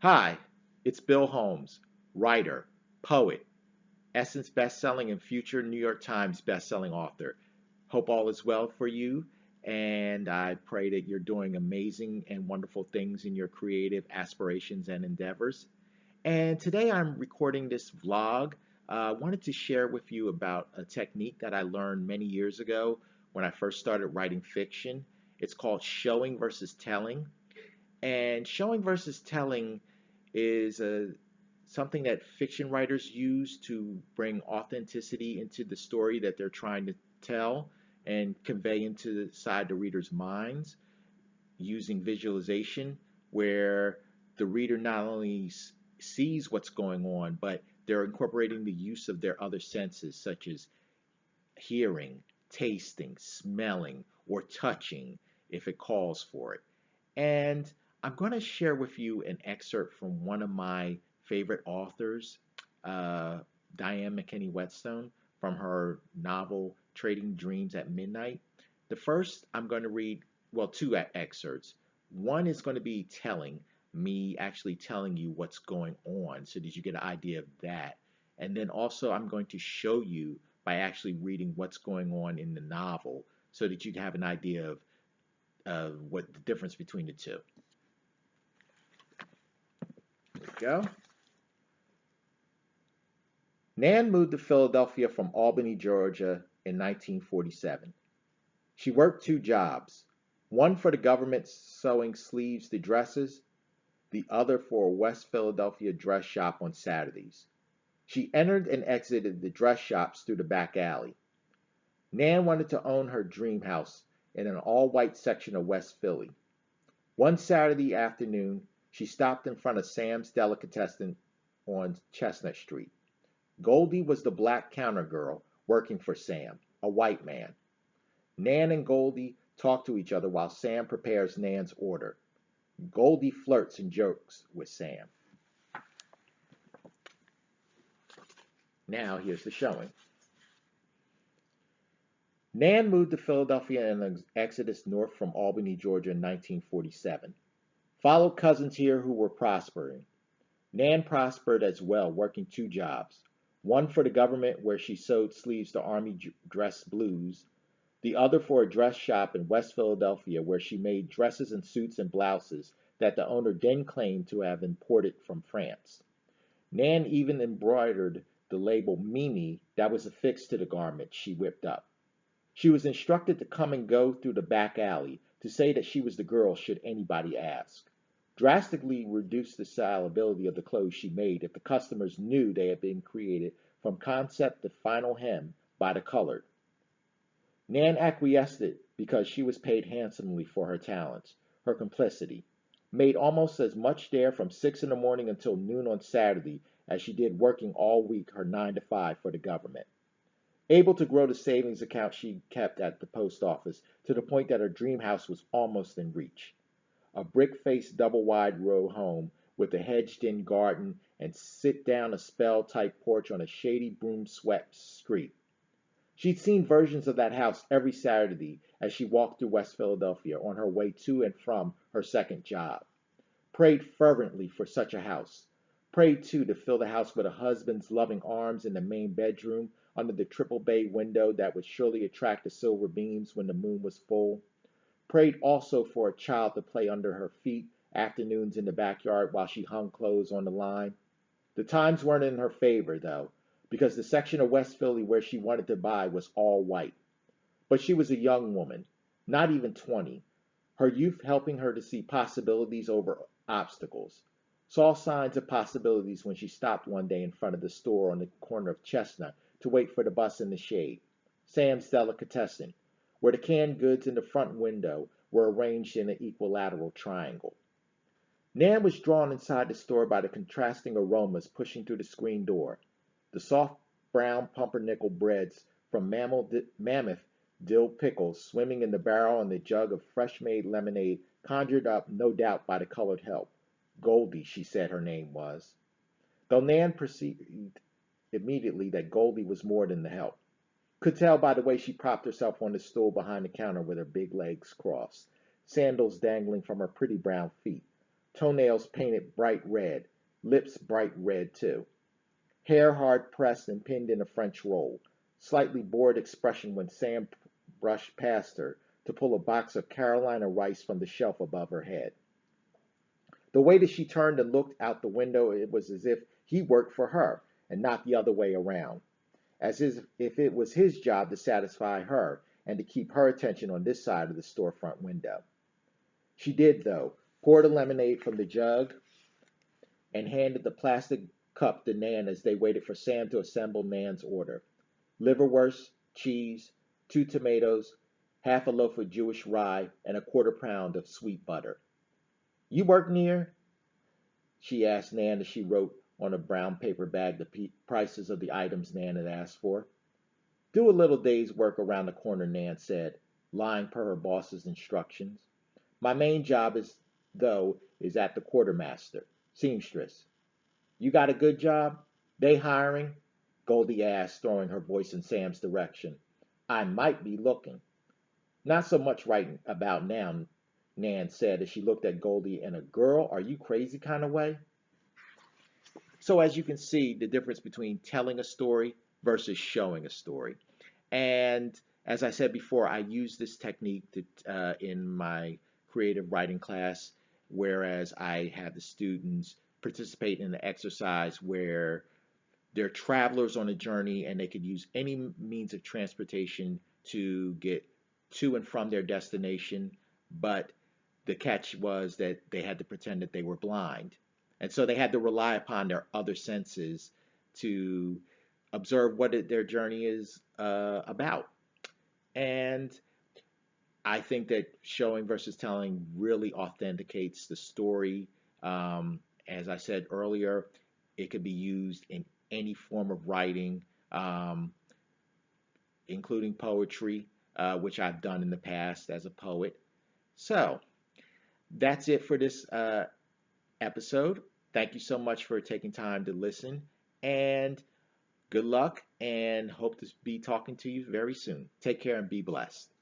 Hi, it's Bill Holmes, writer, poet, Essence bestselling and future New York Times bestselling author. Hope all is well for you, and I pray that you're doing amazing and wonderful things in your creative aspirations and endeavors. And today I'm recording this vlog. I wanted to share with you about a technique that I learned many years ago when I first started writing fiction. It's called showing versus telling. And showing versus telling is something that fiction writers use to bring authenticity into the story that they're trying to tell and convey inside the reader's minds using visualization, where the reader not only sees what's going on, but they're incorporating the use of their other senses, such as hearing, tasting, smelling, or touching if it calls for it. And I'm going to share with you an excerpt from one of my favorite authors, uh, Diane McKinney Whetstone, from her novel Trading Dreams at Midnight. The first I'm going to read, well, two excerpts. One is going to be telling, me actually telling you what's going on so that you get an idea of that. And then also, I'm going to show you by actually reading what's going on in the novel so that you have an idea of what the difference between the two. There we go. Nan moved to Philadelphia from Albany, Georgia in 1947. She worked two jobs, one for the government sewing sleeves to dresses, the other for a West Philadelphia dress shop on Saturdays. She entered and exited the dress shops through the back alley. Nan wanted to own her dream house in an all-white section of West Philly. One Saturday afternoon, she stopped in front of Sam's Delicatessen on Chestnut Street. Goldie was the black counter girl working for Sam, a white man. Nan and Goldie talk to each other while Sam prepares Nan's order. Goldie flirts and jokes with Sam. Now here's the showing. Nan moved to Philadelphia and exited north from Albany, Georgia in 1947. Followed cousins here who were prospering. Nan prospered as well, working two jobs. One for the government where she sewed sleeves to army dress blues, the other for a dress shop in West Philadelphia where she made dresses and suits and blouses that the owner then claimed to have imported from France. Nan even embroidered the label Mimi that was affixed to the garment she whipped up. She was instructed to come and go through the back alley, to say that she was the girl should anybody ask. Drastically reduced the salability of the clothes she made if the customers knew they had been created from concept to final hem by the colored. Nan acquiesced because she was paid handsomely for her talents, her complicity. Made almost as much there from 6 in the morning until noon on Saturday as she did working all week her 9 to 5 for the government. Able to grow the savings account she kept at the post office to the point that her dream house was almost in reach. A brick-faced double-wide row home with a hedged-in garden and sit-down-a-spell-type porch on a shady broom-swept street. She'd seen versions of that house every Saturday as she walked through West Philadelphia on her way to and from her second job. Prayed fervently for such a house. Prayed, too, to fill the house with a husband's loving arms in the main bedroom under the triple bay window that would surely attract the silver beams when the moon was full. Prayed also for a child to play under her feet afternoons in the backyard while she hung clothes on the line. The times weren't in her favor, though, because the section of West Philly where she wanted to buy was all white. But she was a young woman, not even 20, her youth helping her to see possibilities over obstacles. Saw signs of possibilities when she stopped one day in front of the store on the corner of Chestnut to wait for the bus in the shade. Sam's Delicatessen, where the canned goods in the front window were arranged in an equilateral triangle. Nan was drawn inside the store by the contrasting aromas pushing through the screen door. The soft brown pumpernickel breads from Mammoth dill pickles swimming in the barrel and the jug of fresh-made lemonade conjured up, no doubt, by the colored help. Goldie, she said her name was. Though Nan perceived immediately that Goldie was more than the help. Could tell by the way she propped herself on the stool behind the counter with her big legs crossed, sandals dangling from her pretty brown feet. toenails painted bright red, lips bright red too, hair hard pressed and pinned in a French roll, slightly bored expression when Sam brushed past her to pull a box of Carolina rice from the shelf above her head. The way that she turned and looked out the window, it was as if he worked for her and not the other way around, as if it was his job to satisfy her and to keep her attention on this side of the storefront window. She did, though, poured a lemonade from the jug and handed the plastic cup to Nan as they waited for Sam to assemble Nan's order. Liverwurst, cheese, 2 tomatoes, half a loaf of Jewish rye, and a quarter-pound of sweet butter. You work near? She asked Nan as she wrote on a brown paper bag the prices of the items Nan had asked for. Do a little day's work around the corner, Nan said, lying per her boss's instructions. My main job is at the quartermaster, seamstress. You got a good job? They hiring? Goldie asked, throwing her voice in Sam's direction. I might be looking. Not so much right about now, Nan said as she looked at Goldie in a girl, are you crazy kind of way. So as you can see, the difference between telling a story versus showing a story. And as I said before, I use this technique in my creative writing class, whereas I have the students participate in the exercise where they're travelers on a journey and they could use any means of transportation to get to and from their destination, but the catch was that they had to pretend that they were blind. And so they had to rely upon their other senses to observe what their journey is about. And I think that showing versus telling really authenticates the story. As I said earlier, it could be used in any form of writing, including poetry, which I've done in the past as a poet. So that's it for this episode. Thank you so much for taking time to listen, and good luck, and hope to be talking to you very soon. Take care and be blessed.